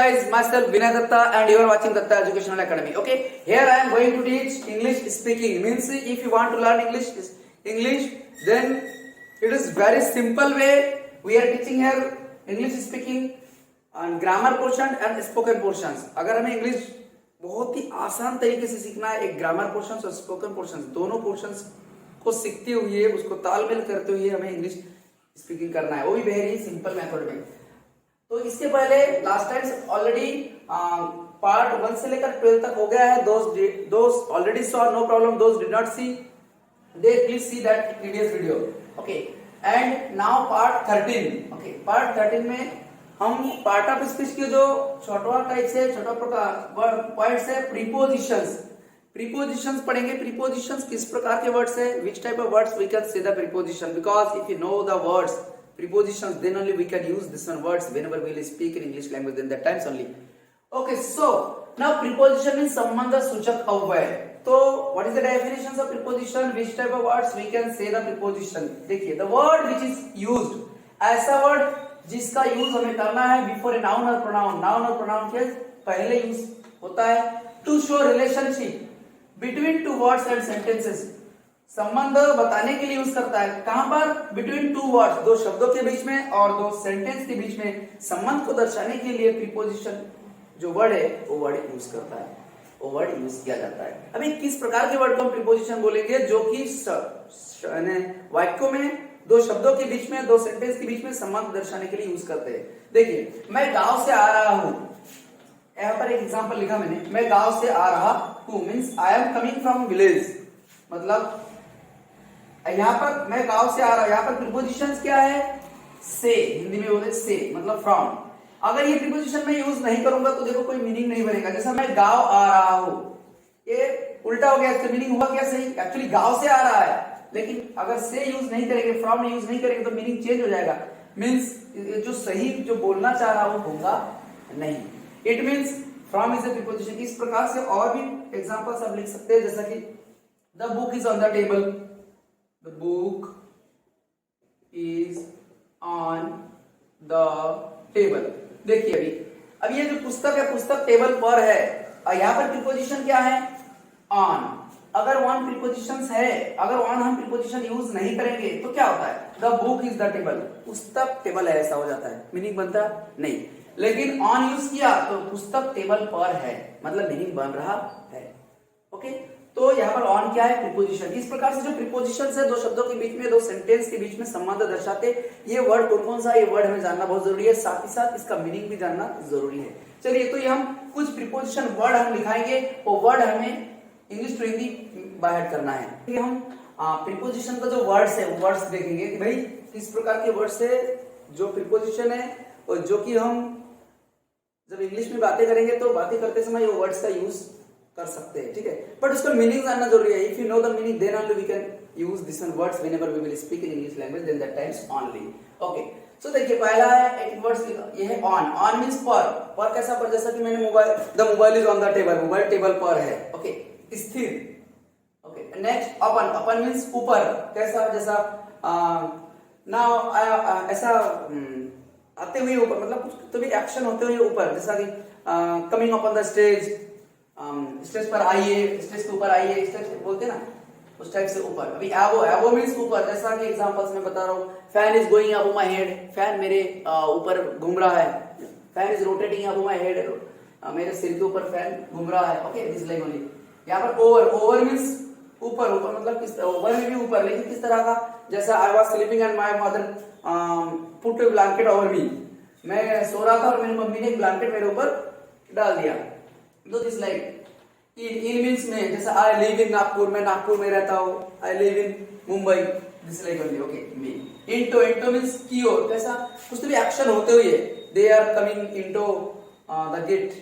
guys, myself Vinay Datta and you are watching Datta Educational Academy. Okay, here I am going to teach English speaking. Means if you want to learn English, then it is very simple way. We are teaching here English speaking and grammar portion and spoken portions. अगर हमें English बहुत ही आसान तरीके से सीखना है, एक grammar portion और स्पोकन पोर्शन दोनों पोर्शंस को सीखते हुए उसको तालमेल करते हुए हमें इंग्लिश स्पीकिंग करना है, वो भी वेरी सिंपल मेथड में। तो इसके पहले लास्ट टाइम ऑलरेडी पार्ट 1 से लेकर 12 तक हो गया है। दोस्त ऑलरेडी सॉ, नो प्रॉब्लम। दोस्त did not see, they please see that previous video. Okay, and now part 13। Okay, part 13 में हम पार्ट ऑफ स्पीच के जो छोटा टाइप से छोटा प्रकार पॉइंट्स है, प्रीपोजिशंस पढ़ेंगे। प्रीपोजिशंस किस प्रकार के वर्ड्स है, which type of words we can say the preposition, because if you know the words prepositions, then only we can use this one words whenever we will speak in English language, then that times only. Okay, so now preposition means संबंध सूचक अव्यय। तो what is the definitions of preposition, which type of words we can say the preposition। देखिए, the word which is used, ऐसा word जिसका use हमें करना है बिफोर ए नाउन और प्रोनाउन। नाउन और प्रोनाउन के पहले यूज होता है to show relationship between two words and sentences. संबंध बताने के लिए यूज करता है, कहां पर, बिटवीन टू वर्ड्स, दो शब्दों के बीच में और दो सेंटेंस के बीच में संबंध को दर्शाने के लिए प्रीपोजिशन जो वर्ड है वो वर्ड यूज करता है, वो वर्ड यूज किया जाता है। अभी किस प्रकार के वर्ड को हम प्रीपोजिशन बोलेंगे, जो कि वाक्यों में दो शब्दों के बीच में, दो सेंटेंस के बीच में संबंध दर्शाने के लिए यूज करते हैं। देखिए, मैं गांव से आ रहा हूं, यहां पर एक एग्जांपल लिखा मैंने, मैं गांव से आ रहा हूं means I am coming from village. मतलब यहां पर मैं गांव से आ रहा हूं, यहां पर प्रीपोजिशंस क्या है, से, हिंदी में बोलते से मतलब फ्रॉम। अगर ये प्रीपोजिशन मैं यूज नहीं करूंगा तो देखो कोई मीनिंग नहीं बनेगा। जैसा मैं गांव आ रहा हूं, ये उल्टा हो गया, इसका मीनिंग हुआ क्या सही, एक्चुअली गांव से आ रहा है, लेकिन अगर से यूज नहीं करेंगे, फ्रॉम यूज नहीं करेंगे तो मीनिंग चेंज हो जाएगा। मीन्स जो सही जो बोलना चाह रहा हूं होगा नहीं। It means from is a preposition. इस प्रकार से और भी एग्जांपल्स आप लिख सकते हैं, जैसा कि the book is on the table, the book is on the table। देखिए, अभी ये जो पुस्तक है, पुस्तक टेबल पर है, और यहाँ पर प्रीपोजिशन क्या है, on। अगर वन प्रीपोजिशन है, अगर वन हम प्रीपोजिशन यूज नहीं करेंगे तो क्या होता है, the book is the table, पुस्तक टेबल है, ऐसा हो जाता है, मीनिंग बनता नहीं। लेकिन ऑन यूज किया तो पुस्तक टेबल पर है, मतलब मीनिंग बन रहा है। ओके, तो यहाँ पर ऑन क्या है, प्रीपोजिशन। इस प्रकार से जो प्रीपोजिशंस है, दो शब्दों के बीच में, दो सेंटेंस के बीच में संबंध दर्शाते, ये वर्ड कौन कौन सा, ये वर्ड हमें जानना बहुत जरूरी है, साथ ही साथ इसका मीनिंग भी जानना जरूरी है। चलिए, तो ये हम कुछ प्रीपोजिशन वर्ड हम लिखाएंगे, वो वर्ड हमें इंग्लिश टू हिंदी बाहर करना है। ये हम प्रीपोजिशन का जो वर्ड्स है, वर्ड्स देखेंगे कि भाई किस प्रकार के वर्ड्स है जो प्रीपोजिशन है, और जो कि हम जब इंग्लिश में बातें करेंगे तो बातें करते समय ये वर्ड्स का यूज कर सकते हैं, ठीक है, बट उसका मीनिंग जानना जरूरी है। If you know the meaning then only we can use this one words whenever we will speak in English language, then that times only. Okay, so देखिए, पहला है एक वर्ड्स, ये है ऑन। ऑन मींस पर कैसा, पर जैसा कि मैंने mobile, the mobile is on the table, mobile table पर है। ओके, स्थिर। ओके, नेक्स्ट अपन। अपन मींस ऊपर, कैसा, जैसा नाउ ऐसा आते हुए ऊपर, मतलब कुछ तो भी एक्शन होते हुए ऊपर, जैसा कि coming up on the stage, stage पर आइए, स्टेज के ऊपर आइए, स्टेज बोलते ना, उस टाइप से ऊपर। अभी एबो मींस ऊपर, जैसा कि एग्जांपल्स में बता रहा हूँ, fan is going above my head, fan मेरे ऊपर घूम रहा है, fan is rotating above my head, मेरे सिर के ऊपर फैन घूम रहा है। Okay, this like only. यहाँ पर ओवर मींस ऊपर, मतलब किस ओवर में भी ऊपर, लेकिन किस तरह का, जैसा I was sleeping and my mother put a blanket over me, मैं सो रहा था और मेरी मम्मी ने एक ब्लैंकेट मेरे ऊपर डाल दिया। तो दिस लाइक इन मींस में, जैसा आई लिव इन नागपुर, मैं नागपुर में रहता हूँ, I live in Mumbai, this like only. Okay, मी इंटो मींस की ओर, कैसा, कुछ तो भी एक्शन होते हुए, they are coming into the gate,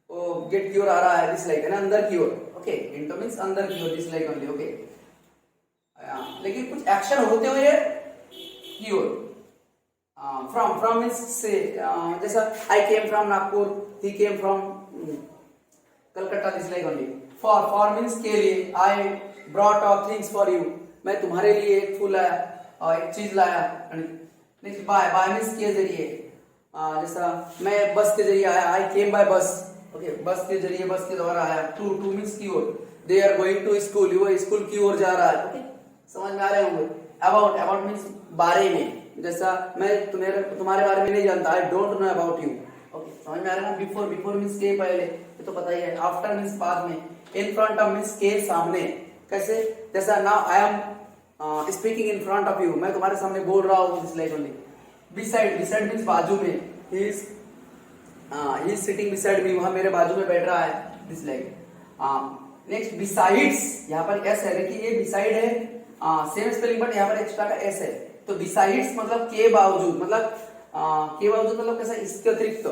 वो गेट की ओर आ रहा है, दिस लाइक है ना, अंदर की ओर। ओके, इंटो मींस अंदर की ओर, दिस लाइक ओनली। ओके, लेकिन कुछ एक्शन होते हुए की ओर। फ्रॉम मींस से, जैसा I came from Nagpur, he came from Calcutta, this like only. For means के लिए, I brought of things for you, मैं तुम्हारे लिए एक फूल लाया और एक चीज लाया। नेक्स्ट बाय मींस के जरिए, जैसा मैं बस के जरिए आया, आई केम बाय बस, ओके, बस के जरिए, बस के द्वारा आया। टू, टू मीन्स की ओर, they are going to school, वो स्कूल की ओर जा रहा है, ओके, समझ में आ रहे होंगे। अबाउट, अबाउट मीन्स बारे में, जैसा मैं तुम्हारे बारे में नहीं जानता, I don't know about you, okay, समझ में आ रहा है। बिफोर, बिफोर मीन्स के पहले, ये तो पता ही है। आफ्टर मीन्स बाद में। इन फ्रंट ऑफ मीन्स के सामने, कैसे, जैसा now I am speaking in front of you, मैं तुम्हारे सामने बोल रहा हूँ, this like only. Beside, beside means बाजू में, he is sitting beside me, वहां मेरे बाजू में बैठ रहा है, दिस लाइक। नेक्स्ट बिसाइड्स, यहाँ पर एस है, देखिए ये बिसाइड है, सेम स्पेलिंग बट यहाँ पर एक्स्ट्रा का एस है, तो बिसाइड्स मतलब के बावजूद, मतलब के बावजूद मतलब कैसा, इसके अतिरिक्त,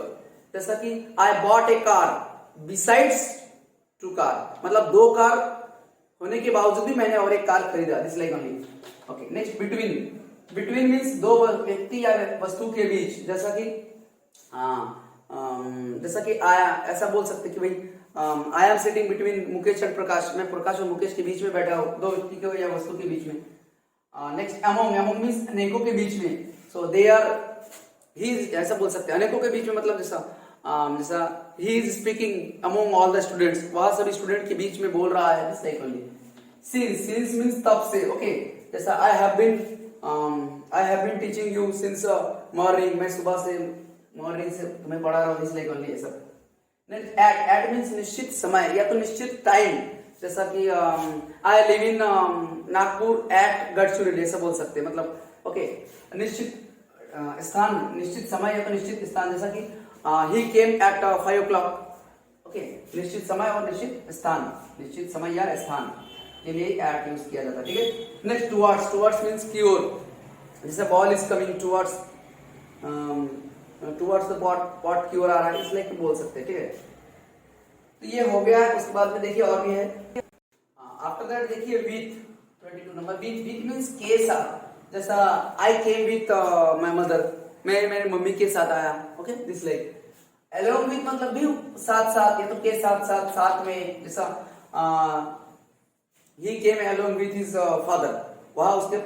जैसा कि I bought a car besides two car, मतलब दो कार होने के बावजूद भी मैंने और एक कार खरीदा, this like only, okay. Next between, between means दो व्यक्ति या वस्तु के बीच, जैसा कि जैसा कि आया, ऐसा बोल सकते कि भाई I am sitting between Mukesh and Prakash, मैं प्रकाश और मुकेश के बीच में बैठा हूं, दो व्यक्ति के या वस्तु के बीच में। नेक्स्ट अमोंग, अमोंग मीन्स अनेकों के बीच में, सो दे आर, ही, ऐसा बोल सकते हैं अनेकों के बीच में, मतलब जैसा जैसा ही is speaking among all the students, वह सभी स्टूडेंट के बीच में बोल रहा है, this like only. Since, since means तब से, ओके, जैसा I have been teaching you since morning, मैं सुबह से, मॉर्निंग से तुम्हें पढ़ा रहा हूँ, दिस लाइक ओनली, ऐसा। नेक्स्ट एट, एट मीन्स निश्चित समय या तो निश्चित टाइम, जैसा कि I live in Nagpur at Gadchiroli, ऐसा बोल सकते हैं, मतलब ओके, निश्चित स्थान, निश्चित समय या तो निश्चित स्थान, जैसा कि ही केम एट 5 o'clock, ओके, निश्चित समय और निश्चित स्थान, निश्चित समय या स्थान के लिए एट यूज किया जाता है, ठीक है। नेक्स्ट टुवर्ड्स, टुवर्ड्स मीन्स की ओर, जैसे ball is coming towards, towards the pot की ओर आ रहा है, इसलिए बोल सकते हैं, ठीक है। तो ये हो गया। उसके बाद में देखिए और भी है, आफ्टर दैट देखिए with, 22 number, with, with means के साथ, जैसा I came with my mother, मैं मेरी मम्मी के साथ आया, okay, this like. Along with मतलब भी साथ साथ, या तो के साथ साथ, साथ में, जैसा ही came along with his father, वह उसके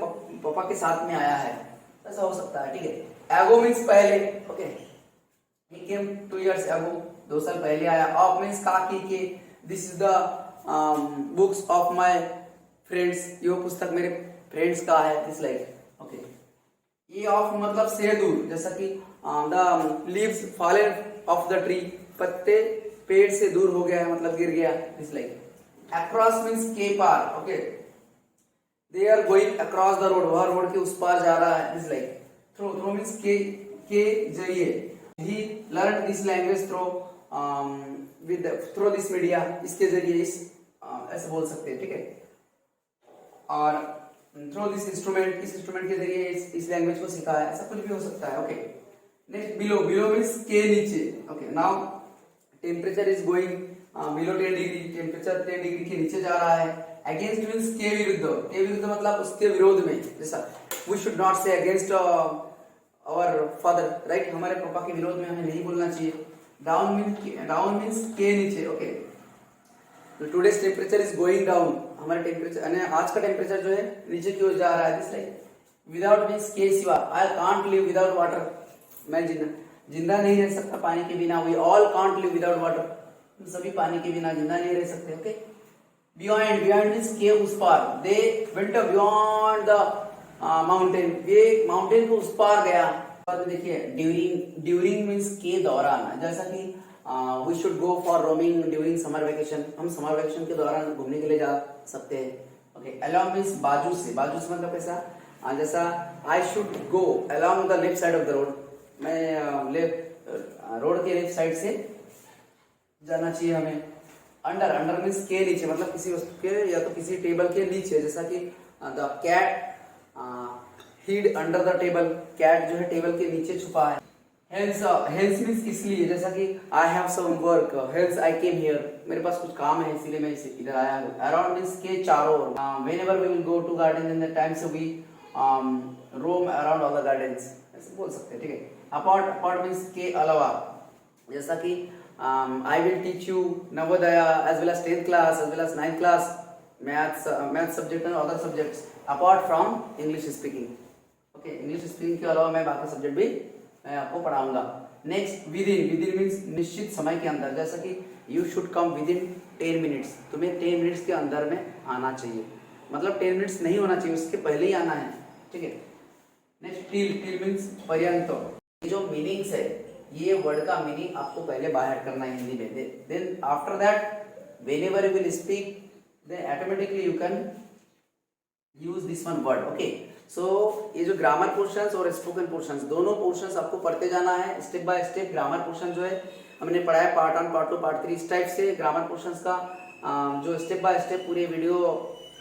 पापा के साथ में आया है, ऐसा हो सकता है, ठीक है। एगो मीन्स पहले, ओके, ही केम 2 years ago, 2 साल पहले आया। ऑफ मीन्स का, के, this is the books of my friends, ये पुस्तक मेरे फ्रेंड्स का है, दिस लाइक, ओके। ये ऑफ मतलब से दूर, जैसा कि the leaves fallen of the tree, पत्ते पेड़ से दूर हो गया है, मतलब गिर गया, दिस लाइक। अक्रॉस मीन्स के पार, okay, they are going across the road, वह रोड के उस पार जा रहा है, this like. Through, through means के जरिए, he learn this language through with through this media, इसके जरिए, इस ऐसे बोल सकते हैं, ठीक है। और थ्रो दिस इंस्ट्रूमेंट, इस इंस्ट्रूमेंट के जरिए इस लैंग्वेज को सीखा है, ऐसा कुछ भी हो सकता है, okay. Next below, below means के नीचे, okay. Now temperature is going below 10 degree, temperature 10 degree के नीचे जा रहा है। अगेंस्ट मीन्स के विरुद्ध, के विरुद्ध मतलब उसके विरोध में, जैसा वी शुड नॉट से अगेंस्ट आवर फादर, राइट, हमारे पापा के विरोध में हमें नहीं बोलना चाहिए। डाउन मीन्स के नीचे, okay. Today's temperature is going down, हमारा टेम्परेचर, आज का टेम्परेचर जो है नीचे की ओर जा रहा है, दिस लाइक। विदाउट मीन्स के सिवा, I can't live without water, मैं जिंदा नहीं रह सकता पानी के बिना, we all can't live without water, सभी पानी के बिना जिंदा नहीं रह सकते, ओके। बियॉन्ड, बियॉन्ड मीन्स के उस पार, they went beyond the mountain, ये माउंटेन को उस पार गया। बाद में देखिए ड्यूरिंग, ड्यूरिंग मीन्स के दौरान, जैसा कि we should go for roaming during summer vacation, हम समर वेकेशन के दौरान घूमने के लिए जा सकते हैं, ओके। अलोंग मीन्स बाजू से, बाजू से मतलब कैसा, जैसा I should go along the left side of the road, मैं रोड के लेफ्ट साइड से जाना चाहिए हमें। अंडर, अंडर मीन्स के नीचे, मतलब किसी वस्तु के या तो किसी टेबल के नीचे, जैसा कि the cat hid under the table, cat जो है टेबल के नीचे छुपा है। हेल्स, हेल्स मीन्स इसलिए, जैसा कि I have some work, hence I came here, मेरे पास कुछ काम है इसलिए मैं इधर आया हूँ। अराउंड मीन्स के चारों ओर, whenever we will go to garden in the times we roam around all the gardens, ऐसे बोल सकते हैं, ठीक है। अपार्ट, अपार्ट मीन्स के अलावा, जैसा कि I will teach you Navodaya as well as 10th class as well as 9th class, maths subject and other subjects apart from English speaking, okay. English speaking के अलावा मैं बाकी सब्जेक्ट भी मैं आपको पढ़ाऊंगा। नेक्स्ट विदिन मीन्स निश्चित समय के अंदर, जैसा कि you should come within 10 minutes, तुम्हें 10 मिनट्स के अंदर में आना चाहिए, मतलब 10 मिनट्स नहीं होना चाहिए, उसके पहले ही आना है, ठीक है। नेक्स्ट टिल मीन्स पर्यंत। ये जो मीनिंग्स है, ये वर्ड का मीनिंग आपको पहले बाहर करना है हिंदी में, then after that whenever you will speak then automatically you can use this one word, okay. So ये जो ग्रामर पोर्शंस और स्पोकन पोर्शंस, दोनों पोर्शंस आपको पढ़ते जाना है step by step. Grammar portion जो है हमने पढ़ा है पार्ट 1, पार्ट 2, पार्ट 3, इस टाइप से ग्रामर पोर्शंस का जो स्टेप बाय स्टेप पूरे वीडियो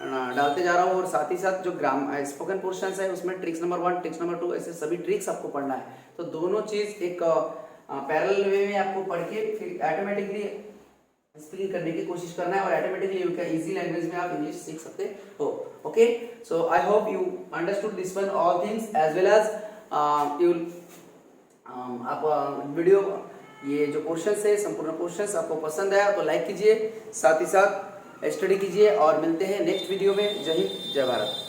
डालते जा रहा हूँ, और साथ ही साथ जो स्पोकन पोर्शंस है उसमें ट्रिक्स नंबर 1, ट्रिक्स नंबर 2, ऐसे सभी ट्रिक्स आपको पढ़ना है। तो दोनों चीज एक पैरेलल वे में आपको पढ़ के फिर ऑटोमेटिकली स्पीकिंग करने की कोशिश करना है, और automatically you can easy language में आप इंग्लिश सीख सकते हो, okay. So I hope you understood this one all things as well as you आप वीडियो ये जो क्वेश्चंस है संपूर्ण क्वेश्चंस आपको पसंद आया तो लाइक कीजिए, साथ ही साथ स्टडी कीजिए, और मिलते हैं नेक्स्ट वीडियो में। जय हिंद, जय भारत।